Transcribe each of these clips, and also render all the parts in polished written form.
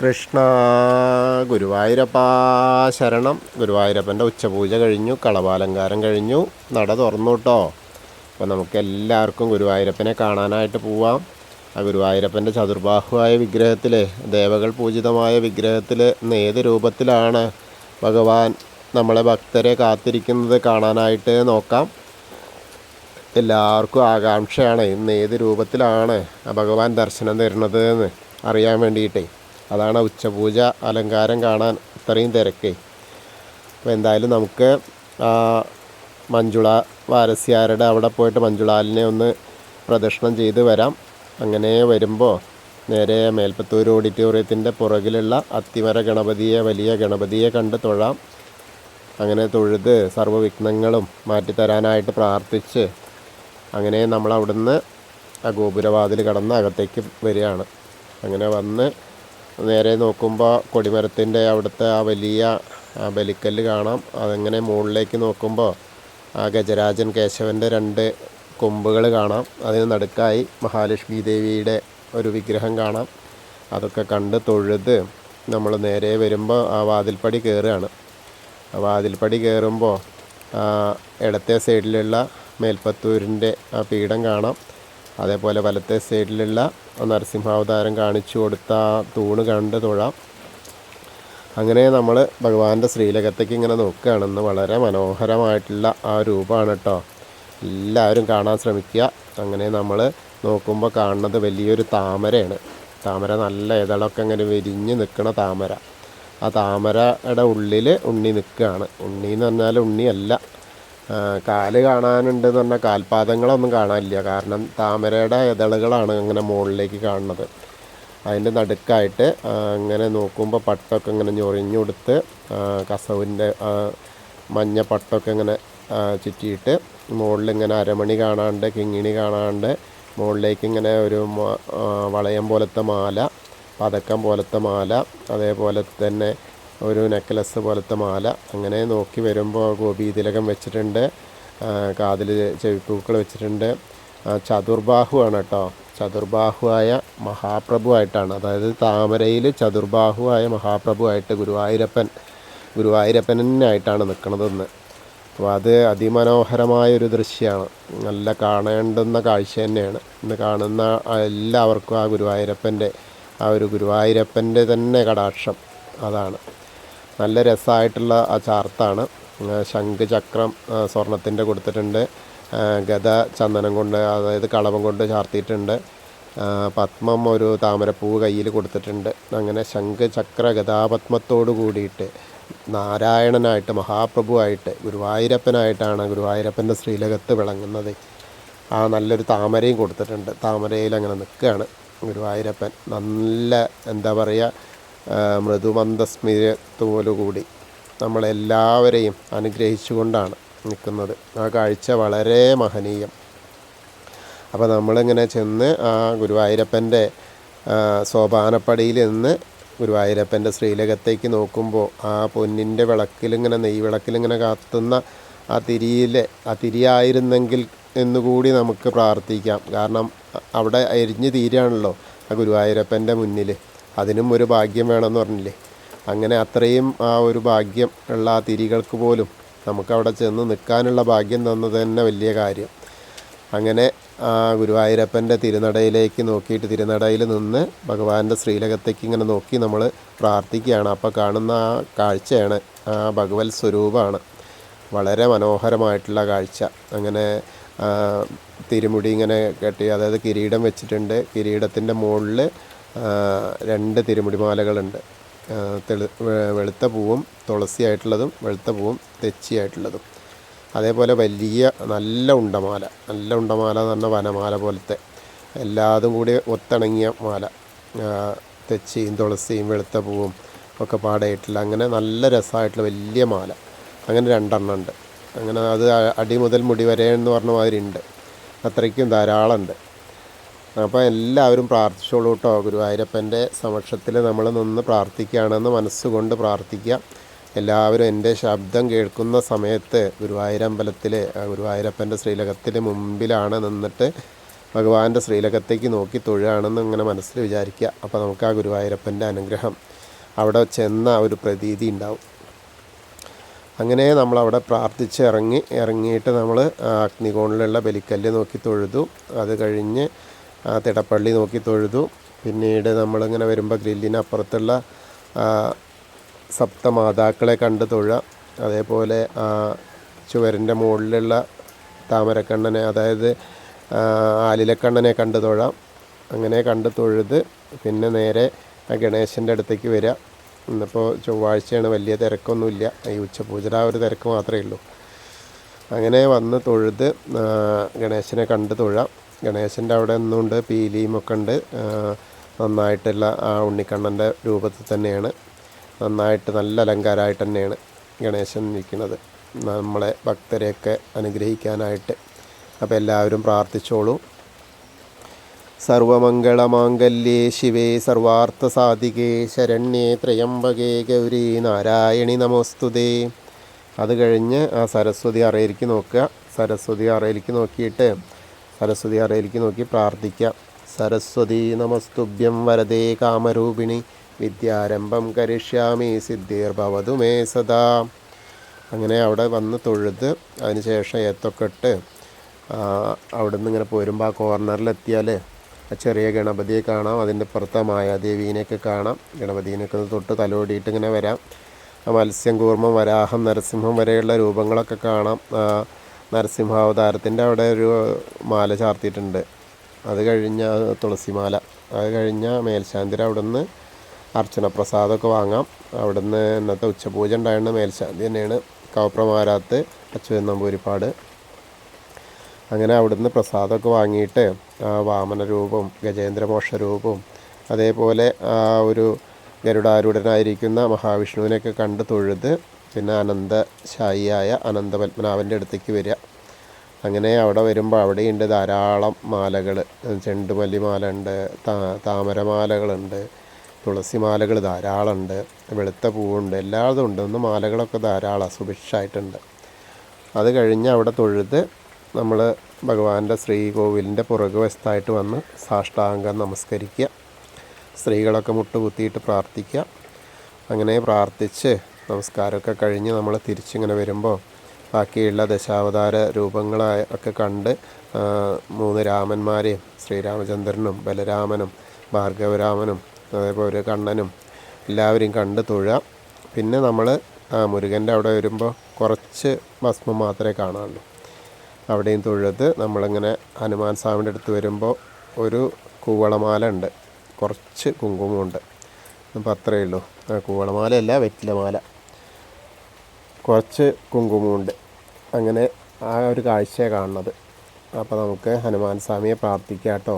കൃഷ്ണ ഗുരുവായൂരപ്പ ശരണം. ഗുരുവായൂരപ്പൻ്റെ ഉച്ചപൂജ കഴിഞ്ഞു, കളഭാലങ്കാരം കഴിഞ്ഞു, നട തുറന്നു കേട്ടോ. അപ്പോൾ നമുക്ക് എല്ലാവർക്കും ഗുരുവായൂരപ്പനെ കാണാനായിട്ട് പോവാം. ആ ഗുരുവായൂരപ്പൻ്റെ ചതുർബാഹുവായ വിഗ്രഹത്തിൽ, ദേവകൾ പൂജിതമായ വിഗ്രഹത്തിൽ ഇന്ന് ഏത് രൂപത്തിലാണ് ഭഗവാൻ നമ്മളെ ഭക്തരെ കാത്തിരിക്കുന്നത് കാണാനായിട്ട് നോക്കാം. എല്ലാവർക്കും ആകാംക്ഷയാണ് ഇന്ന് ഏത് രൂപത്തിലാണ് ആ ഭഗവാൻ ദർശനം തരുന്നത് എന്ന് അറിയാൻ വേണ്ടിയിട്ടേ. അതാണ് ഉച്ചപൂജ അലങ്കാരം കാണാൻ ഇത്രയും തിരക്കേ. അപ്പോൾ എന്തായാലും നമുക്ക് മഞ്ജുള വാരസ്യാരുടെ അവിടെ പോയിട്ട് മഞ്ജുളാലിനെ ഒന്ന് പ്രദക്ഷിണം ചെയ്ത് വരാം. അങ്ങനെ വരുമ്പോൾ നേരെ മേൽപ്പത്തൂർ ഓഡിറ്റോറിയത്തിൻ്റെ പുറകിലുള്ള അത്തിമര ഗണപതിയെ, വലിയ ഗണപതിയെ കണ്ട് തൊഴാം. അങ്ങനെ തൊഴുത് സർവ്വവിഘ്നങ്ങളും മാറ്റിത്തരാനായിട്ട് പ്രാർത്ഥിച്ച് അങ്ങനെ നമ്മൾ അവിടുന്ന് ആ ഗോപുരവാതിൽ കടന്ന് അകത്തേക്ക് വരികയാണ്. അങ്ങനെ വന്ന് നേരെ നോക്കുമ്പോൾ കൊടിമരത്തിൻ്റെ അവിടുത്തെ ആ വലിയ ബലിക്കല്ല് കാണാം. അതങ്ങനെ മുകളിലേക്ക് നോക്കുമ്പോൾ ആ ഗജരാജൻ കേശവൻ്റെ 2 കൊമ്പുകൾ കാണാം. അതിന് നടുക്കായി മഹാലക്ഷ്മി ദേവിയുടെ ഒരു വിഗ്രഹം കാണാം. അതൊക്കെ കണ്ട് തൊഴുത് നമ്മൾ നേരെ വരുമ്പോൾ ആ വാതിൽപ്പടി കയറുകയാണ്. ആ വാതിൽപ്പടി കയറുമ്പോൾ ഇടത്തെ സൈഡിലുള്ള മേൽപ്പത്തൂരിൻ്റെ ആ പീഠം കാണാം. അതേപോലെ വലത്തെ സൈഡിലുള്ള നരസിംഹാവതാരം കാണിച്ചു കൊടുത്ത തൂണ് കണ്ട് തൊഴാം. അങ്ങനെ നമ്മൾ ഭഗവാന്റെ ശ്രീലകത്തേക്ക് ഇങ്ങനെ നോക്കുകയാണെന്ന്. വളരെ മനോഹരമായിട്ടുള്ള ആ രൂപമാണ് കേട്ടോ. എല്ലാവരും കാണാൻ ശ്രമിക്കുക. അങ്ങനെ നമ്മൾ നോക്കുമ്പോൾ കാണുന്നത് വലിയൊരു താമരയാണ്. താമര നല്ല ഇതളൊക്കെ ഇങ്ങനെ വിരിഞ്ഞ് നിൽക്കുന്ന താമര. ആ താമരയുടെ ഉള്ളിൽ ഉണ്ണി നിൽക്കുകയാണ്. ഉണ്ണി എന്ന് പറഞ്ഞാൽ ഉണ്ണിയല്ല, കാല് കാണാനുണ്ടെന്ന് പറഞ്ഞാൽ കാൽപാദങ്ങളൊന്നും കാണാനില്ല. കാരണം താമരയുടെ ഇതളുകളാണ് അങ്ങനെ മുകളിലേക്ക് കാണുന്നത്. അതിൻ്റെ നടുക്കായിട്ട് അങ്ങനെ നോക്കുമ്പോൾ പട്ടൊക്കെ ഇങ്ങനെ ഞൊറിഞ്ഞു കൊടുത്ത് കസവിൻ്റെ മഞ്ഞ പട്ടൊക്കെ ഇങ്ങനെ ചുറ്റിയിട്ട് മുകളിലിങ്ങനെ അരമണി കാണാണ്ട്, കിങ്ങിണി കാണാണ്ട് മുകളിലേക്ക് ഇങ്ങനെ ഒരു വളയം പോലത്തെ മാല, പതക്കം പോലത്തെ മാല, അതേപോലെ തന്നെ ഒരു നെക്ലസ് പോലത്തെ മാല. അങ്ങനെ നോക്കി വരുമ്പോൾ ഗോപീതിലകം വെച്ചിട്ടുണ്ട്, കാതിൽ ചെവിപ്പൂക്കൾ വെച്ചിട്ടുണ്ട്. ചതുർബാഹുവാണ് കേട്ടോ. ചതുർബാഹുവായ മഹാപ്രഭുവായിട്ടാണ്, അതായത് താമരയിൽ ചതുർബാഹുവായ മഹാപ്രഭുവായിട്ട് ഗുരുവായൂരപ്പനായിട്ടാണ് നിൽക്കുന്നതെന്ന്. അപ്പോൾ അത് അതിമനോഹരമായൊരു ദൃശ്യമാണ്. നല്ല കാണേണ്ടുന്ന കാഴ്ച തന്നെയാണ്. ഇന്ന് കാണുന്ന എല്ലാവർക്കും ആ ഗുരുവായൂരപ്പൻ്റെ തന്നെ കടാക്ഷം അതാണ്. നല്ല രസമായിട്ടുള്ള ആ ചാർത്താണ്. ശംഖ് ചക്രം സ്വർണത്തിൻ്റെ കൊടുത്തിട്ടുണ്ട്. ഗദ ചന്ദനം കൊണ്ട്, അതായത് കളഭം കൊണ്ട് ചാർത്തിയിട്ടുണ്ട്. പത്മം ഒരു താമരപ്പൂവ് കയ്യിൽ കൊടുത്തിട്ടുണ്ട്. അങ്ങനെ ശംഖ് ചക്ര ഗദാപത്മത്തോട് കൂടിയിട്ട് നാരായണനായിട്ട്, മഹാപ്രഭുവായിട്ട്, ഗുരുവായൂരപ്പനായിട്ടാണ് ഗുരുവായൂരപ്പൻ്റെ ശ്രീലകത്ത് വിളങ്ങുന്നത്. ആ നല്ലൊരു താമരയും കൊടുത്തിട്ടുണ്ട്. താമരയിൽ അങ്ങനെ നിൽക്കുകയാണ് ഗുരുവായൂരപ്പൻ. നല്ല എന്താ പറയുക, മൃദുമന്ദസ്മിതത്തോടുകൂടി നമ്മളെല്ലാവരെയും അനുഗ്രഹിച്ചുകൊണ്ടാണ് നിൽക്കുന്നത്. ആ കാഴ്ച വളരെ മഹനീയം. അപ്പോൾ നമ്മളിങ്ങനെ ചെന്ന് ആ ഗുരുവായൂരപ്പൻ്റെ സോപാനപ്പടിയിൽ നിന്ന് ഗുരുവായൂരപ്പൻ്റെ ശ്രീലകത്തേക്ക് നോക്കുമ്പോൾ ആ പൊന്നിൻ്റെ വിളക്കിലിങ്ങനെ, നെയ്വിളക്കിലിങ്ങനെ കത്തുന്ന ആ തിരിയായിരുന്നെങ്കിൽ എന്നുകൂടി നമുക്ക് പ്രാർത്ഥിക്കാം. കാരണം അവിടെ എരിഞ്ഞ് തീരുകയാണല്ലോ ആ ഗുരുവായൂരപ്പൻ്റെ മുന്നിൽ. അതിനും ഒരു ഭാഗ്യം വേണമെന്ന് പറഞ്ഞില്ലേ. അങ്ങനെ അത്രയും ആ ഒരു ഭാഗ്യം ഉള്ള ആ തിരികൾക്ക് പോലും നമുക്കവിടെ ചെന്ന് നിൽക്കാനുള്ള ഭാഗ്യം തന്നത് തന്നെ വലിയ കാര്യം. അങ്ങനെ ആ ഗുരുവായൂരപ്പൻ്റെ തിരുനടയിലേക്ക് നോക്കിയിട്ട്, തിരുനടയിൽ നിന്ന് ഭഗവാന്റെ ശ്രീലകത്തേക്ക് ഇങ്ങനെ നോക്കി നമ്മൾ പ്രാർത്ഥിക്കുകയാണ്. അപ്പോൾ കാണുന്ന ആ കാഴ്ചയാണ് ആ ഭഗവത് സ്വരൂപമാണ്. വളരെ മനോഹരമായിട്ടുള്ള കാഴ്ച. അങ്ങനെ തിരുമുടി ഇങ്ങനെ കെട്ടി, അതായത് കിരീടം വെച്ചിട്ടുണ്ട്. കിരീടത്തിൻ്റെ മുകളിൽ 2 തിരുമുടിമാലകളുണ്ട്. വെളുത്ത പൂവും തുളസിയായിട്ടുള്ളതും, വെളുത്ത പൂവും തെച്ചിയായിട്ടുള്ളതും. അതേപോലെ വലിയ നല്ല ഉണ്ടമാല എന്ന് പറഞ്ഞാൽ വനമാല പോലത്തെ, എല്ലാതും കൂടി ഒത്തിണങ്ങിയ മാല. തെച്ചിയും തുളസിയും വെളുത്ത പൂവും ഒക്കെ പാടായിട്ടുള്ള അങ്ങനെ നല്ല രസമായിട്ടുള്ള വലിയ മാല. അങ്ങനെ 2 എണ്ണം ഉണ്ട്. അങ്ങനെ അത് അടി മുതൽ മുടി വരെ എന്ന് പറഞ്ഞ മാതിരി ഉണ്ട്. അത്രയ്ക്കും ധാരാളമുണ്ട്. അപ്പോൾ എല്ലാവരും പ്രാർത്ഥിച്ചോളൂ കേട്ടോ. ഗുരുവായൂരപ്പൻ്റെ സമക്ഷത്തിൽ നമ്മൾ നിന്ന് പ്രാർത്ഥിക്കുകയാണെന്ന് മനസ്സുകൊണ്ട് പ്രാർത്ഥിക്കുക. എല്ലാവരും എൻ്റെ ശബ്ദം കേൾക്കുന്ന സമയത്ത് ഗുരുവായൂരമ്പലത്തിൽ, ഗുരുവായൂരപ്പൻ്റെ ശ്രീലകത്തിന് മുമ്പിലാണ് നിന്നിട്ട് ഭഗവാന്റെ ശ്രീലകത്തേക്ക് നോക്കി തൊഴുകയാണെന്ന് ഇങ്ങനെ മനസ്സിൽ വിചാരിക്കുക. അപ്പോൾ നമുക്ക് ആ ഗുരുവായൂരപ്പൻ്റെ അനുഗ്രഹം അവിടെ ചെന്ന ഒരു പ്രതീതി ഉണ്ടാവും. അങ്ങനെ നമ്മളവിടെ പ്രാർത്ഥിച്ച് ഇറങ്ങിയിട്ട് നമ്മൾ അഗ്നികോണിലുള്ള ബലിക്കല്ല് നോക്കി തൊഴുതു. അത് കഴിഞ്ഞ് തിടപ്പള്ളി നോക്കി തൊഴുതു. പിന്നീട് നമ്മളിങ്ങനെ വരുമ്പോൾ ഗ്രില്ലിനപ്പുറത്തുള്ള സപ്തമാതാക്കളെ കണ്ട് തൊഴുക. അതേപോലെ ചുവരിൻ്റെ മുകളിലുള്ള താമരക്കണ്ണനെ, അതായത് ആലിലക്കണ്ണനെ കണ്ട് തൊഴാം. അങ്ങനെ കണ്ട് തൊഴുത് പിന്നെ നേരെ ഗണേശൻ്റെ അടുത്തേക്ക് വരിക. ഇന്നിപ്പോൾ ചൊവ്വാഴ്ചയാണ്, വലിയ തിരക്കൊന്നുമില്ല. ഈ ഉച്ചപൂജയുടെ ആ ഒരു തിരക്ക് മാത്രമേ ഉള്ളൂ. അങ്ങനെ വന്ന് തൊഴുത് ഗണേശനെ കണ്ട് തൊഴാം. ഗണേശൻ്റെ അവിടെ നിന്നുകൊണ്ട് പീലിയും ഒക്കെ ഉണ്ട്. നന്നായിട്ടുള്ള ആ ഉണ്ണിക്കണ്ണൻ്റെ രൂപത്തിൽ തന്നെയാണ്, നന്നായിട്ട് നല്ല അലങ്കാരമായിട്ട് തന്നെയാണ് ഗണേശൻ ഇരിക്കുന്നത്, നമ്മളെ ഭക്തരെയൊക്കെ അനുഗ്രഹിക്കാനായിട്ട്. അപ്പോൾ എല്ലാവരും പ്രാർത്ഥിച്ചോളൂ. സർവമംഗളമാംഗല്യേ ശിവേ സർവാർത്ഥസാധികേ ശരണ്യേ ത്രയംബകേ ഗൗരി നാരായണി നമോസ്തുതേ. അത് കഴിഞ്ഞ് ആ സരസ്വതി അറയിലേക്ക് നോക്കുക. സരസ്വതി അറയിലേക്ക് നോക്കി പ്രാർത്ഥിക്കുക. സരസ്വതി നമസ്തുഭ്യം വരദേ കാമരൂപിണി വിദ്യാരംഭം കരിഷ്യാമി സിദ്ധിർഭവതു മേ സദാ. അങ്ങനെ അവിടെ വന്ന് തൊഴുത് അതിനുശേഷം ഏത്തൊക്കെ ഇട്ട് അവിടെ നിന്ന് ഇങ്ങനെ പോരുമ്പോൾ ആ കോർണറിലെത്തിയാൽ ചെറിയ ഗണപതിയെ കാണാം. അതിൻ്റെ പുറത്ത് മായാദേവീനെയൊക്കെ കാണാം. ഗണപതിനെയൊക്കെ ഒന്ന് തൊട്ട് തലോടിയിട്ട് ഇങ്ങനെ വരാം. മത്സ്യം, കൂർമ്മം, വരാഹം, നരസിംഹം വരെയുള്ള രൂപങ്ങളൊക്കെ കാണാം. നരസിംഹാവതാരത്തിൻ്റെ അവിടെ ഒരു മാല ചാർത്തിയിട്ടുണ്ട്. അത് കഴിഞ്ഞ തുളസിമാല. അത് കഴിഞ്ഞ മേൽശാന്തിയുടെ അവിടെ നിന്ന് അർച്ചന പ്രസാദമൊക്കെ വാങ്ങാം. അവിടെ നിന്ന് ഇന്നത്തെ ഉച്ചപൂജ ഉണ്ടായിരുന്ന മേൽശാന്തി തന്നെയാണ്, കവപ്രമാരാത്ത് അച്യുതൻ നമ്പൂതിരിപ്പാട്. അങ്ങനെ അവിടുന്ന് പ്രസാദമൊക്കെ വാങ്ങിയിട്ട് വാമന രൂപവും ഗജേന്ദ്രമോക്ഷ രൂപവും അതേപോലെ ഒരു ഗരുഡാരൂഢനായിരിക്കുന്ന മഹാവിഷ്ണുവിനെയൊക്കെ കണ്ട് തൊഴുത് പിന്നെ അനന്തശായിയായ അനന്തപത്മനാഭൻ്റെ അടുത്തേക്ക് വരിക. അങ്ങനെ അവിടെ വരുമ്പോൾ അവിടെയുണ്ട് ധാരാളം മാലകൾ. ചെണ്ടുമല്ലിമാല ഉണ്ട്, താമരമാലകളുണ്ട്, തുളസിമാലകൾ ധാരാളമുണ്ട്, വെളുത്ത പൂവുണ്ട്, എല്ലാതും ഉണ്ട്. ഒന്ന് മാലകളൊക്കെ ധാരാളം സുഭിക്ഷമായിട്ടുണ്ട്. അത് കഴിഞ്ഞ് അവിടെ തൊഴുത് നമ്മൾ ഭഗവാന്റെ ശ്രീകോവിലിൻ്റെ പുറകുവശത്തായിട്ട് വന്ന് സാഷ്ടാംഗം നമസ്കരിക്കുക. സ്ത്രീകളൊക്കെ മുട്ടുകുത്തിയിട്ട് പ്രാർത്ഥിക്കുക. അങ്ങനെ പ്രാർത്ഥിച്ച് നമസ്കാരമൊക്കെ കഴിഞ്ഞ് നമ്മൾ തിരിച്ചിങ്ങനെ വരുമ്പോൾ ബാക്കിയുള്ള ദശാവതാര രൂപങ്ങളൊക്കെ കണ്ട് 3 രാമന്മാരെയും ശ്രീരാമചന്ദ്രനും ബലരാമനും ഭാർഗവരാമനും അതേപോലെ കണ്ണനും എല്ലാവരെയും കണ്ട് തൊഴുക. പിന്നെ നമ്മൾ മുരുകൻ്റെ അവിടെ വരുമ്പോൾ കുറച്ച് ഭസ്മം മാത്രമേ കാണാനുള്ളൂ. അവിടെയും തൊഴുത് നമ്മളിങ്ങനെ ഹനുമാൻ സ്വാമിയുടെ അടുത്ത് വരുമ്പോൾ ഒരു കൂവളമാല ഉണ്ട്, കുറച്ച് കുങ്കുമമുണ്ട്. അപ്പോൾ അത്രയേ ഉള്ളൂ. കൂവളമാലയല്ല, വെറ്റിലമാല, കുറച്ച് കുങ്കുമമുണ്ട്. അങ്ങനെ ആ ഒരു കാഴ്ചയാണ് കാണുന്നത്. അപ്പോൾ നമുക്ക് ഹനുമാൻ സ്വാമിയെ പ്രാർത്ഥിക്കാം കേട്ടോ.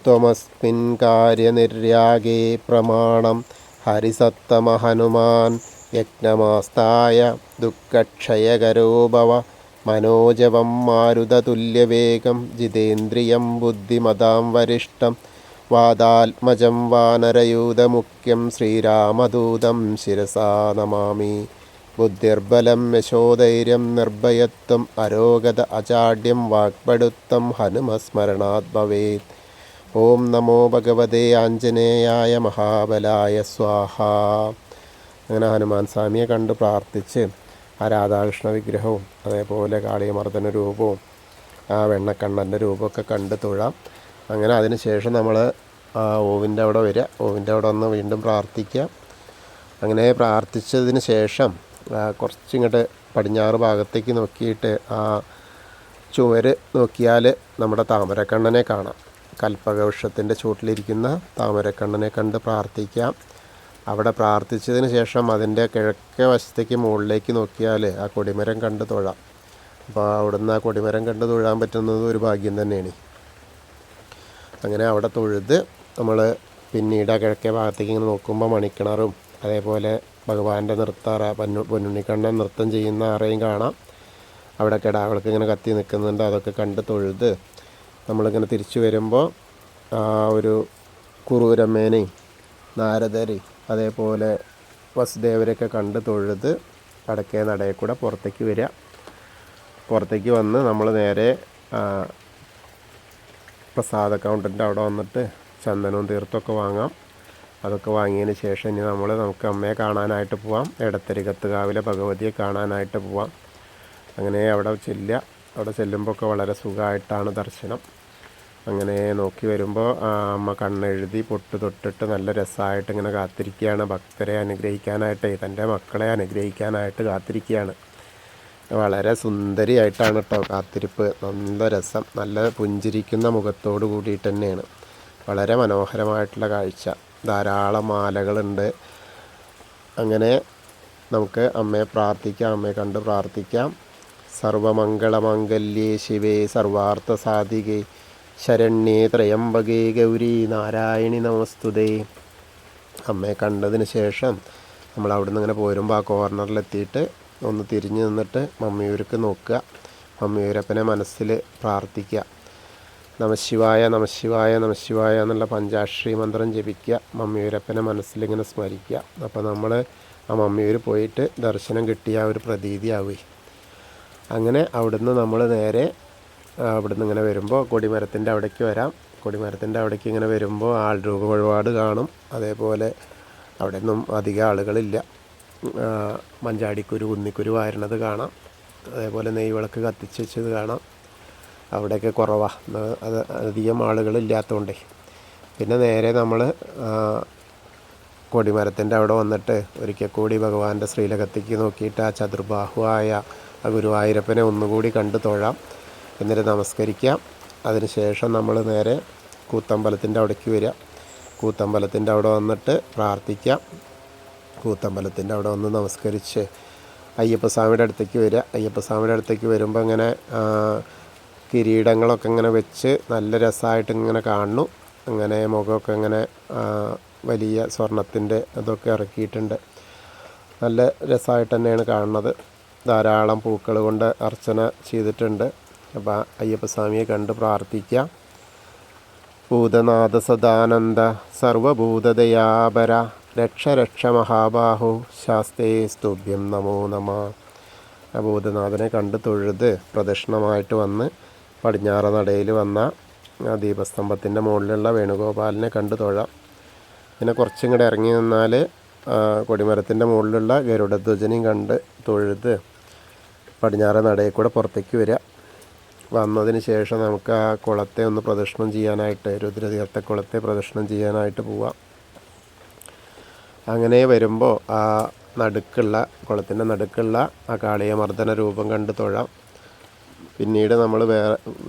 ത്വമസ്മിൻ കാര്യനിര്യാഗേ പ്രമാണം ഹരിസത്തമ ഹനുമാൻ യജ്ഞമാസ്തായ ദുഃഖക്ഷയകരോ ഭവ മനോജവം മാരുതതുല്യവേഗം ജിതേന്ദ്രിയം ബുദ്ധിമതാം വരിഷ്ഠം വാദാത്മജം വാനരയൂഥമുഖ്യം ശ്രീരാമദൂതം ശിരസാ നമാമി. ബുദ്ധിർബലം യശോധൈര്യം നിർഭയത്വം അരോഗത അചാഢ്യം വാക്പടുത്തം ഹനുമസ്മരണാത് ഭവേത്. ഓം നമോ ഭഗവതേ ആഞ്ജനേയായ മഹാബലായ സ്വാഹ. അങ്ങനെ ഹനുമാൻ സ്വാമിയെ കണ്ട് പ്രാർത്ഥിച്ച് ആ രാധാകൃഷ്ണ വിഗ്രഹവും അതേപോലെ കാളിയമർദ്ദന രൂപവും ആ വെണ്ണക്കണ്ണൻ്റെ രൂപമൊക്കെ കണ്ട് തൊഴാം. അങ്ങനെ അതിന് ശേഷം നമ്മൾ ഓവിൻ്റെ അവിടെ വരിക. ഓവിൻ്റെ അവിടെ വന്ന് വീണ്ടും പ്രാർത്ഥിക്കുക. അങ്ങനെ പ്രാർത്ഥിച്ചതിന് ശേഷം കുറച്ചിങ്ങോട്ട് പടിഞ്ഞാറ് ഭാഗത്തേക്ക് നോക്കിയിട്ട് ആ ചുവര് നോക്കിയാൽ നമ്മുടെ താമരക്കണ്ണനെ കാണാം. കൽപ്പകവൃക്ഷത്തിൻ്റെ ചുവട്ടിലിരിക്കുന്ന താമരക്കണ്ണനെ കണ്ട് പ്രാർത്ഥിക്കാം. അവിടെ പ്രാർത്ഥിച്ചതിന് ശേഷം അതിൻ്റെ കിഴക്കേ വശത്തേക്ക് മുകളിലേക്ക് നോക്കിയാൽ ആ കൊടിമരം കണ്ട് തൊഴാം. അപ്പോൾ അവിടുന്ന് ആ കൊടിമരം കണ്ട് തൊഴാൻ പറ്റുന്നത് ഒരു ഭാഗ്യം തന്നെയാണ്. അങ്ങനെ അവിടെ തൊഴുത് നമ്മൾ പിന്നീട് ആ കിഴക്കേ ഭാഗത്തേക്ക് ഇങ്ങനെ നോക്കുമ്പോൾ മണിക്കിണറും അതേപോലെ ഭഗവാന്റെ നൃത്തറ പൊന്നുണ്ണിക്കണ്ണൻ നൃത്തം ചെയ്യുന്ന അറയും കാണാം. അവിടെ കിടാവിളക്ക് ഇങ്ങനെ കത്തി നിൽക്കുന്നുണ്ട്. അതൊക്കെ കണ്ട് തൊഴുത് നമ്മളിങ്ങനെ തിരിച്ചു വരുമ്പോൾ ആ ഒരു കുറൂരമ്മേനെയും നാരദരെയും അതേപോലെ വസുദേവരെയൊക്കെ കണ്ട് തൊഴുത് വടക്കേ നടയിൽ കൂടെ പുറത്തേക്ക് വരിക. പുറത്തേക്ക് വന്ന് നമ്മൾ നേരെ പ്രസാദ കൗണ്ടറിൻ്റെ അവിടെ വന്നിട്ട് ചന്ദനവും തീർത്തൊക്കെ വാങ്ങാം. അതൊക്കെ വാങ്ങിയതിന് ശേഷം ഇനി നമുക്ക് അമ്മയെ കാണാനായിട്ട് പോവാം. എടത്തരികത്തുകാവിലെ ഭഗവതിയെ കാണാനായിട്ട് പോവാം. അങ്ങനെ അവിടെ ചെല്ലുമ്പോൾ ഒക്കെ വളരെ സുഖമായിട്ടാണ് ദർശനം. അങ്ങനെ നോക്കി വരുമ്പോൾ അമ്മ കണ്ണെഴുതി പൊട്ട് തൊട്ടിട്ട് നല്ല രസമായിട്ട് ഇങ്ങനെ കാത്തിരിക്കുകയാണ്. ഭക്തരെ അനുഗ്രഹിക്കാനായിട്ട്, തൻ്റെ മക്കളെ അനുഗ്രഹിക്കാനായിട്ട് കാത്തിരിക്കുകയാണ്. വളരെ സുന്ദരിയായിട്ടാണ് കേട്ടോ കാത്തിരിപ്പ്. നല്ല രസം, നല്ല പുഞ്ചിരിക്കുന്ന മുഖത്തോട് കൂടിയിട്ട് തന്നെയാണ്. വളരെ മനോഹരമായിട്ടുള്ള കാഴ്ച. ധാരാളം മാലകളുണ്ട്. അങ്ങനെ നമുക്ക് അമ്മയെ പ്രാർത്ഥിക്കാം, അമ്മയെ കണ്ട് പ്രാർത്ഥിക്കാം. സർവമംഗളമംഗല്യേ ശിവേ സർവാർത്ഥ സാധികേ ശരണ്യേ ത്രയംബകേ ഗൗരി നാരായണി നമസ്തുതേ. അമ്മയെ കണ്ടതിന് ശേഷം നമ്മൾ അവിടുന്ന് ഇങ്ങനെ പോരുമ്പോൾ ആ കോർണറിലെത്തിയിട്ട് ഒന്ന് തിരിഞ്ഞു നിന്നിട്ട് മമ്മിയൂർക്ക് നോക്കുക. മമ്മിയൂരപ്പനെ മനസ്സിൽ പ്രാർത്ഥിക്കുക. നമശിവായ നമശിവായ നമശിവായ എന്നുള്ള പഞ്ചാക്ഷരി മന്ത്രം ജപിക്കുക. മമ്മിയൂരപ്പനെ മനസ്സിലിങ്ങനെ സ്മരിക്കുക. അപ്പോൾ നമ്മൾ ആ മമ്മിയൂർ പോയിട്ട് ദർശനം കിട്ടിയ ഒരു പ്രതീതിയാവുകയും അങ്ങനെ അവിടുന്ന് നമ്മൾ നേരെ അവിടുന്ന് ഇങ്ങനെ വരുമ്പോൾ കൊടിമരത്തിൻ്റെ അവിടേക്ക് വരാം. കൊടിമരത്തിൻ്റെ അവിടേക്ക് ഇങ്ങനെ വരുമ്പോൾ ആൾരൂപ വഴിപാട് കാണും. അതേപോലെ അവിടെ ഒന്നും അധികം ആളുകളില്ല. മഞ്ചാടിക്കുരു കുന്നിക്കുരു വാരണത് കാണാം. അതേപോലെ നെയ്വിളക്ക് കത്തിച്ച് വെച്ചത് കാണാം. അവിടെയൊക്കെ കുറവാണ്, അത് അധികം ആളുകളില്ലാത്തതുകൊണ്ടേ. പിന്നെ നേരെ നമ്മൾ കൊടിമരത്തിൻ്റെ അവിടെ വന്നിട്ട് ഒരിക്കൽ കൂടി ഭഗവാന്റെ ശ്രീലകത്തേക്ക് നോക്കിയിട്ട് ആ ചതുർബാഹുവായ ആ ഗുരുവായൂരപ്പനെ ഒന്നുകൂടി കണ്ടു തൊഴാം. എന്നിട്ട് നമസ്കരിക്കാം. അതിനുശേഷം നമ്മൾ നേരെ കൂത്തമ്പലത്തിൻ്റെ അവിടേക്ക് വരിക. കൂത്തമ്പലത്തിൻ്റെ അവിടെ വന്നിട്ട് പ്രാർത്ഥിക്കാം. കൂത്തമ്പലത്തിൻ്റെ അവിടെ വന്ന് നമസ്കരിച്ച് അയ്യപ്പസ്വാമിയുടെ അടുത്തേക്ക് വരിക. അയ്യപ്പസ്വാമിയുടെ അടുത്തേക്ക് വരുമ്പോൾ ഇങ്ങനെ കിരീടങ്ങളൊക്കെ ഇങ്ങനെ വെച്ച് നല്ല രസമായിട്ട് ഇങ്ങനെ കാണുന്നു. അങ്ങനെ മുഖമൊക്കെ ഇങ്ങനെ വലിയ സ്വർണത്തിൻ്റെ അതൊക്കെ ഇറക്കിയിട്ടുണ്ട്. നല്ല രസമായിട്ട് തന്നെയാണ് കാണുന്നത്. ധാരാളം പൂക്കൾ കൊണ്ട് അർച്ചന ചെയ്തിട്ടുണ്ട്. അപ്പോൾ അയ്യപ്പസ്വാമിയെ കണ്ട് പ്രാർത്ഥിക്കാം. ഭൂതനാഥ സദാനന്ദ സർവഭൂതദയാപര രക്ഷ രക്ഷ മഹാബാഹു ശാസ്തേ സ്തുഭ്യം നമോ നമ. ആ ഭൂതനാഥനെ കണ്ട് തൊഴുത് പ്രദക്ഷിണമായിട്ട് വന്ന് പടിഞ്ഞാറ നടയിൽ വന്ന ദീപസ്തംഭത്തിൻ്റെ മുകളിലുള്ള വേണുഗോപാലിനെ കണ്ട് തൊഴാം. പിന്നെ കുറച്ചും കൂടെ ഇറങ്ങി നിന്നാൽ കൊടിമരത്തിൻ്റെ മുകളിലുള്ള ഗരുഡധ്വജനെയും കണ്ട് തൊഴുത് പടിഞ്ഞാറ നടയിൽ കൂടെ പുറത്തേക്ക് വരിക. വന്നതിന് ശേഷം നമുക്ക് ആ കുളത്തെ ഒന്ന് പ്രദക്ഷിണം ചെയ്യാനായിട്ട്, രുദ്രതീർത്ഥ കുളത്തെ പ്രദക്ഷിണം ചെയ്യാനായിട്ട് പോവാം. അങ്ങനെ വരുമ്പോൾ ആ നടുക്കുള്ള കുളത്തിൻ്റെ നടുക്കുള്ള ആ കാളിയമർദ്ദന രൂപം കണ്ട് തൊഴാം. പിന്നീട് നമ്മൾ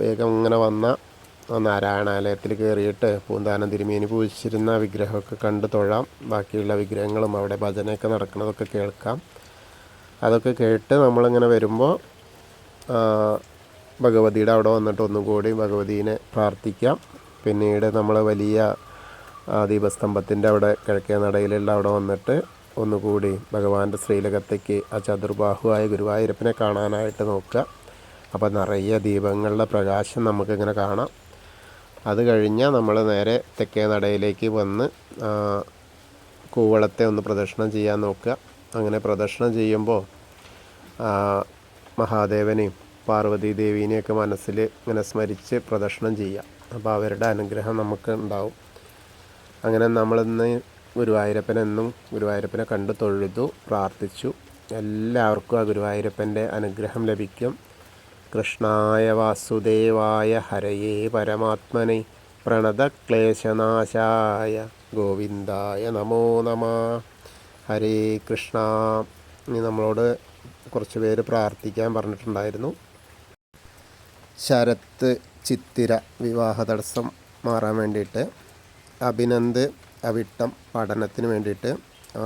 വേഗം ഇങ്ങനെ വന്ന നാരായണാലയത്തിൽ കയറിയിട്ട് പൂന്താനം തിരുമേനി പൂജിച്ചിരുന്ന വിഗ്രഹമൊക്കെ കണ്ട് തൊഴാം. ബാക്കിയുള്ള വിഗ്രഹങ്ങളും അവിടെ ഭജനയൊക്കെ നടക്കുന്നതൊക്കെ കേൾക്കാം. അതൊക്കെ കേട്ട് നമ്മളിങ്ങനെ വരുമ്പോൾ ഭഗവതിയുടെ അവിടെ വന്നിട്ട് ഒന്നും കൂടി ഭഗവതീനെ പ്രാർത്ഥിക്കാം. പിന്നീട് നമ്മൾ വലിയ ദീപസ്തംഭത്തിൻ്റെ അവിടെ കിഴക്കേ നടയിലുള്ള അവിടെ വന്നിട്ട് ഒന്നുകൂടി ഭഗവാന്റെ ശ്രീലകത്തേക്ക് ആ ചതുർബാഹുവായ ഗുരുവായൂരപ്പനെ കാണാനായിട്ട് നോക്കുക. അപ്പോൾ നിറയെ ദീപങ്ങളുടെ പ്രകാശം നമുക്കിങ്ങനെ കാണാം. അത് കഴിഞ്ഞാൽ നമ്മൾ നേരെ തെക്കേ നടയിലേക്ക് വന്ന് കൂവളത്തെ ഒന്ന് പ്രദക്ഷിണം ചെയ്യാൻ നോക്കുക. അങ്ങനെ പ്രദക്ഷിണം ചെയ്യുമ്പോൾ മഹാദേവനെയും പാർവതി ദേവീനെയൊക്കെ മനസ്സിൽ ഇങ്ങനെ സ്മരിച്ച് പ്രദക്ഷിണം ചെയ്യാം. അപ്പോൾ അവരുടെ അനുഗ്രഹം നമുക്ക് ഉണ്ടാവും. അങ്ങനെ നമ്മളിന്ന് ഗുരുവായൂരപ്പനെ കണ്ടു തൊഴുതു പ്രാർത്ഥിച്ചു. എല്ലാവർക്കും ആ ഗുരുവായൂരപ്പൻ്റെ അനുഗ്രഹം ലഭിക്കും. കൃഷ്ണായ വാസുദേവായ ഹരയേ പരമാത്മനെ പ്രണതക്ലേശനാശായ ഗോവിന്ദായ നമോ നമ. ഹരേ കൃഷ്ണ. ഇനി നമ്മളോട് കുറച്ച് പേര് പ്രാർത്ഥിക്കാൻ പറഞ്ഞിട്ടുണ്ടായിരുന്നു. ശരത്ത് ചിത്തിര വിവാഹ തടസ്സം മാറാൻ വേണ്ടിയിട്ട്, അഭിനന്ദ് അവിട്ടം പഠനത്തിന് വേണ്ടിയിട്ട്,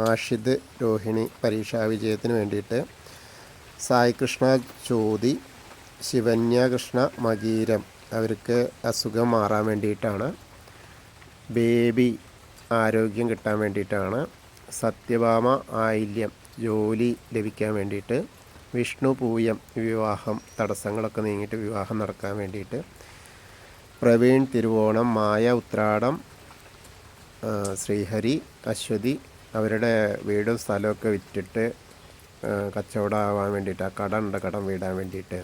ആഷിദ് രോഹിണി പരീക്ഷാ വിജയത്തിന് വേണ്ടിയിട്ട്, സായി കൃഷ്ണ ജ്യോതി, ശിവന്യ കൃഷ്ണ മകീരം അവർക്ക് അസുഖം മാറാൻ വേണ്ടിയിട്ടാണ്, ബേബി ആരോഗ്യം കിട്ടാൻ വേണ്ടിയിട്ടാണ്, സത്യഭാമ ആയില്യം ജോലി ലഭിക്കാൻ വേണ്ടിയിട്ട്, വിഷ്ണു പൂയം വിവാഹം തടസ്സങ്ങളൊക്കെ നീങ്ങിയിട്ട് വിവാഹം നടക്കാൻ വേണ്ടിയിട്ട്, പ്രവീൺ തിരുവോണം, മായ ഉത്രാടം, ശ്രീഹരി അശ്വതി അവരുടെ വീടും സ്ഥലമൊക്കെ വിറ്റിട്ട് കച്ചവടം ആവാൻ വേണ്ടിയിട്ട്, ആ കടം വീടാൻ വേണ്ടിയിട്ട്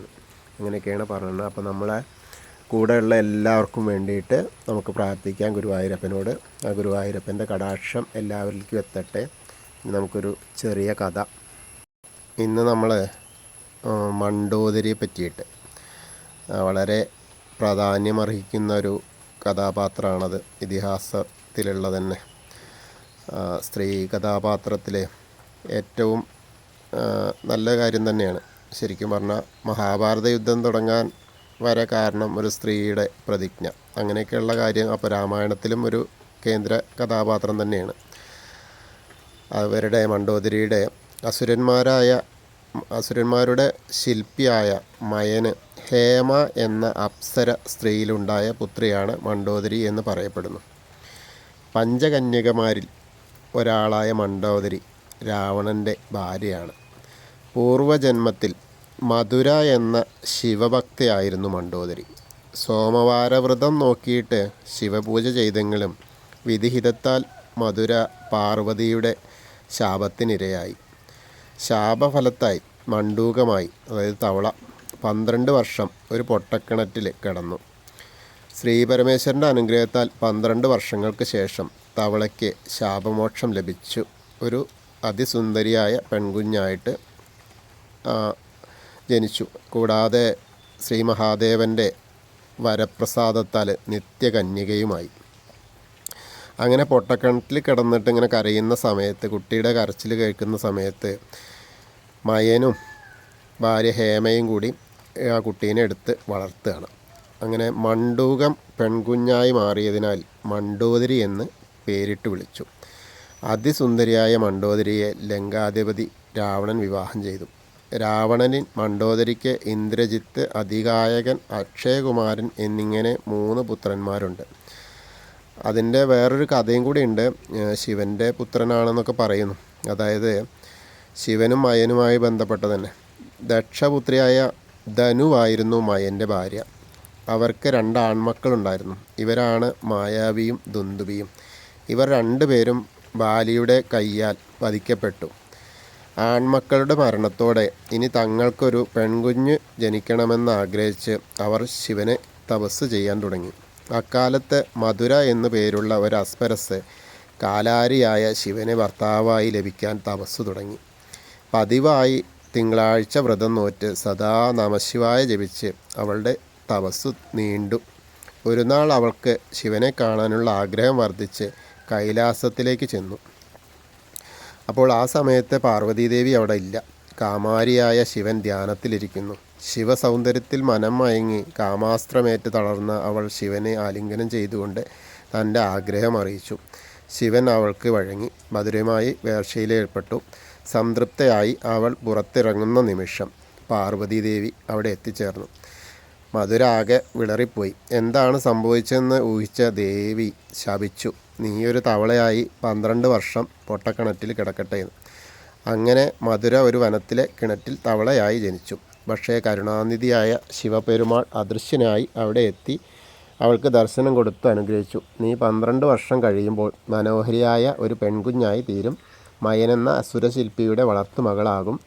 അങ്ങനെയൊക്കെയാണ് പറയുന്നത്. അപ്പോൾ നമ്മളെ കൂടെയുള്ള എല്ലാവർക്കും വേണ്ടിയിട്ട് നമുക്ക് പ്രാർത്ഥിക്കാം ഗുരുവായൂരപ്പനോട്. ആ ഗുരുവായൂരപ്പൻ്റെ കടാക്ഷം എല്ലാവരിലേക്കും എത്തട്ടെ. നമുക്കൊരു ചെറിയ കഥ. ഇന്ന് നമ്മൾ മണ്ടോദരിയെ പറ്റിയിട്ട് വളരെ പ്രാധാന്യമർഹിക്കുന്ന ഒരു കഥാപാത്രമാണത്. ഇതിഹാസത്തിലുള്ള തന്നെ സ്ത്രീ കഥാപാത്രത്തിലെ ഏറ്റവും നല്ല കാര്യം തന്നെയാണ്. ശരിക്കും പറഞ്ഞാൽ മഹാഭാരത യുദ്ധം തുടങ്ങാൻ വരെ കാരണം ഒരു സ്ത്രീയുടെ പ്രതിജ്ഞ, അങ്ങനെയൊക്കെയുള്ള കാര്യം. അപ്പോൾ രാമായണത്തിലും ഒരു കേന്ദ്ര കഥാപാത്രം തന്നെയാണ്. അവരുടെ മണ്ടോദരിയുടെ അസുരന്മാരുടെ ശില്പിയായ മയന് ഹേമ എന്ന അപ്സര സ്ത്രീയിലുണ്ടായ പുത്രിയാണ് മണ്ടോദരി എന്ന് പറയപ്പെടുന്നു. പഞ്ചകന്യകമാരിൽ ഒരാളായ മണ്ടോദരി രാവണൻ്റെ ഭാര്യയാണ്. പൂർവജന്മത്തിൽ മധുര എന്ന ശിവഭക്തയായിരുന്നു മണ്ടോദരി. സോമവാരവ്രതം നോക്കിയിട്ട് ശിവപൂജ ചെയ്തെങ്കിലും വിധിഹിതത്താൽ മധുര പാർവതിയുടെ ശാപത്തിനിരയായി. ശാപഫലത്തായി മണ്ടൂകമായി, അതായത് തവള, 12 വർഷം ഒരു പൊട്ടക്കിണറ്റിൽ കിടന്നു. ശ്രീപരമേശ്വരൻ്റെ അനുഗ്രഹത്താൽ 12 വർഷങ്ങൾക്ക് ശേഷം തവളയ്ക്ക് ശാപമോക്ഷം ലഭിച്ചു. ഒരു അതിസുന്ദരിയായ പെൺകുഞ്ഞായിട്ട് ജനിച്ചു. കൂടാതെ ശ്രീ മഹാദേവൻ്റെ വരപ്രസാദത്താൽ നിത്യകന്യകയുമായി. അങ്ങനെ പൊട്ടക്കിണറ്റിൽ കിടന്നിട്ട് ഇങ്ങനെ കരയുന്ന സമയത്ത്, കുട്ടിയുടെ കരച്ചിൽ കേൾക്കുന്ന സമയത്ത്, മയനും ഭാര്യ ഹേമയും കൂടി ആ കുട്ടീനെ എടുത്ത് വളർത്തുകയാണ്. അങ്ങനെ മണ്ടൂകം പെൺകുഞ്ഞായി മാറിയതിനാൽ മണ്ടോദരി എന്ന് പേരിട്ട് വിളിച്ചു. അതിസുന്ദരിയായ മണ്ടോദരിയെ ലങ്കാധിപതി രാവണൻ വിവാഹം ചെയ്തു. രാവണനിൻ മണ്ടോദരിക്ക് ഇന്ദ്രജിത്ത്, അതികായകൻ, അക്ഷയകുമാരൻ എന്നിങ്ങനെ 3 പുത്രന്മാരുണ്ട്. അതിൻ്റെ വേറൊരു കഥയും കൂടി ഉണ്ട്. ശിവൻ്റെ പുത്രനാണെന്നൊക്കെ പറയുന്നു. അതായത് ശിവനും മയനുമായി ബന്ധപ്പെട്ട തന്നെ. ദക്ഷപുത്രിയായ ധനുവായിരുന്നു മയൻ്റെ ഭാര്യ. അവർക്ക് 2 ആൺമക്കളുണ്ടായിരുന്നു. ഇവരാണ് മായാവിയും ദുന്ദുബിയും. ഇവർ 2 പേരും ബാലിയുടെ കയ്യാൽ വധിക്കപ്പെട്ടു. ആൺമക്കളുടെ മരണത്തോടെ ഇനി തങ്ങൾക്കൊരു പെൺകുഞ്ഞ് ജനിക്കണമെന്നാഗ്രഹിച്ച് അവർ ശിവനെ തപസ് ചെയ്യാൻ തുടങ്ങി. അക്കാലത്ത് മധുര എന്നു പേരുള്ള ഒരു അപ്സരസ് കാലാരിയായ ശിവനെ ഭർത്താവായി ലഭിക്കാൻ തപസ് തുടങ്ങി. പതിവായി തിങ്കളാഴ്ച വ്രതം നോറ്റ് സദാ നമശിവായ ജപിച്ച് അവളുടെ തപസ് നീണ്ടു. ഒരു നാൾ അവൾക്ക് ശിവനെ കാണാനുള്ള ആഗ്രഹം വർദ്ധിച്ച് കൈലാസത്തിലേക്ക് ചെന്നു. അപ്പോൾ ആ സമയത്ത് പാർവതീദേവി അവിടെ ഇല്ല. കാമാരിയായ ശിവൻ ധ്യാനത്തിലിരിക്കുന്നു. ശിവസൗന്ദര്യത്തിൽ മനം മയങ്ങി കാമാസ്ത്രമേറ്റ് തളർന്ന അവൾ ശിവനെ ആലിംഗനം ചെയ്തുകൊണ്ട് തൻ്റെ ആഗ്രഹം അറിയിച്ചു. ശിവൻ അവൾക്ക് വഴങ്ങി. മധുരമായി വേർച്ചയിലേർപ്പെട്ടു. സംതൃപ്തയായി അവൾ പുറത്തിറങ്ങുന്ന നിമിഷം പാർവതീദേവി അവിടെ എത്തിച്ചേർന്നു. മധുര ആകെ വിളറിപ്പോയി. എന്താണ് സംഭവിച്ചതെന്ന് ഊഹിച്ച ദേവി ശപിച്ചു. നീയൊരു തവളയായി 12 വർഷം പൊട്ടക്കിണറ്റിൽ കിടക്കട്ടെ എന്ന്. അങ്ങനെ മധുര ഒരു വനത്തിലെ കിണറ്റിൽ തവളയായി ജനിച്ചു. പക്ഷേ കരുണാനിധിയായ ശിവപെരുമാൾ അദൃശ്യനായി അവിടെ എത്തി അവൾക്ക് ദർശനം കൊടുത്ത് അനുഗ്രഹിച്ചു. നീ 12 വർഷം കഴിയുമ്പോൾ മനോഹരിയായ ഒരു പെൺകുഞ്ഞായി തീരും. മയനെന്ന അസുരശില്പിയുടെ വളർത്തുമകളാകും.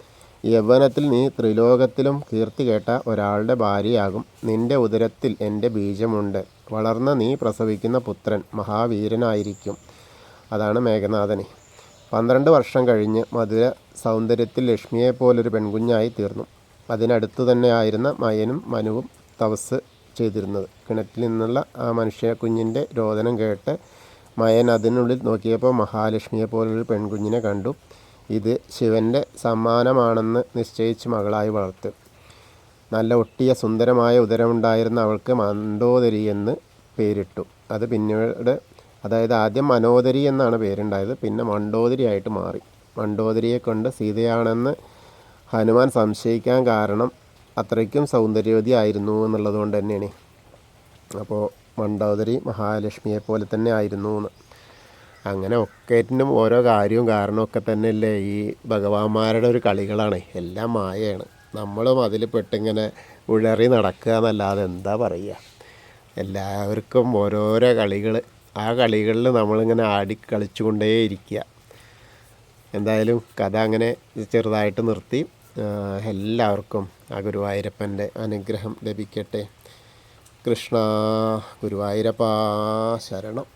യൗവനത്തിൽ നീ ത്രിലോകത്തിലും കീർത്തി കേട്ട ഒരാളുടെ ഭാര്യയാകും. നിന്റെ ഉദരത്തിൽ എൻ്റെ ബീജമുണ്ട്. വളർന്ന നീ പ്രസവിക്കുന്ന പുത്രൻ മഹാവീരനായിരിക്കും. അതാണ് മേഘനാഥനെ. 12 വർഷം കഴിഞ്ഞ് മധുര സൗന്ദര്യത്തിൽ ലക്ഷ്മിയെപ്പോലൊരു പെൺകുഞ്ഞായി തീർന്നു. അതിനടുത്തു തന്നെയായിരുന്ന മയനും മനുവും തപസ് ചെയ്തിരുന്നത്. കിണറ്റിൽ നിന്നുള്ള ആ മനുഷ്യ കുഞ്ഞിൻ്റെ രോദനം കേട്ട് മയൻ അതിനുള്ളിൽ നോക്കിയപ്പോൾ മഹാലക്ഷ്മിയെപ്പോലൊരു പെൺകുഞ്ഞിനെ കണ്ടു. ഇത് ശിവൻ്റെ സമ്മാനമാണെന്ന് നിശ്ചയിച്ച് മകളായി വളർത്തി. നല്ല ഒട്ടിയ സുന്ദരമായ ഉദരമുണ്ടായിരുന്ന അവൾക്ക് മണ്ടോദരി എന്ന് പേരിട്ടു. അത് പിന്നീട്, അതായത് ആദ്യം മനോദരി എന്നാണ് പേരുണ്ടായത്, പിന്നെ മണ്ടോദരി ആയിട്ട് മാറി. മണ്ടോദരിയെ കൊണ്ട് സീതയാണെന്ന് ഹനുമാൻ സംശയിക്കാൻ കാരണം അത്രയ്ക്കും സൗന്ദര്യവതി ആയിരുന്നു എന്നുള്ളതുകൊണ്ട് തന്നെയാണ്. അപ്പോൾ മണ്ടോദരി മഹാലക്ഷ്മിയെപ്പോലെ തന്നെ ആയിരുന്നു എന്ന്. അങ്ങനെ ഒക്കേറ്റിനും ഓരോ കാര്യവും കാരണമൊക്കെ തന്നെയല്ലേ ഈ ഭഗവാന്മാരുടെ ഒരു കളികളാണ്. എല്ലാം മായയാണ്. നമ്മളും അതിൽ പെട്ടിങ്ങനെ ഉഴറി നടക്കുക എന്നല്ലാതെ എന്താ പറയുക. എല്ലാവർക്കും ഓരോരോ കളികൾ. ആ കളികളിൽ നമ്മളിങ്ങനെ ആടി കളിച്ചുകൊണ്ടേയിരിക്കുക. എന്തായാലും കഥ അങ്ങനെ ചെറുതായിട്ട് നിർത്തി. എല്ലാവർക്കും ആ ഗുരുവായൂരപ്പൻ്റെ അനുഗ്രഹം ലഭിക്കട്ടെ. കൃഷ്ണ ഗുരുവായൂരപ്പാ ശരണം.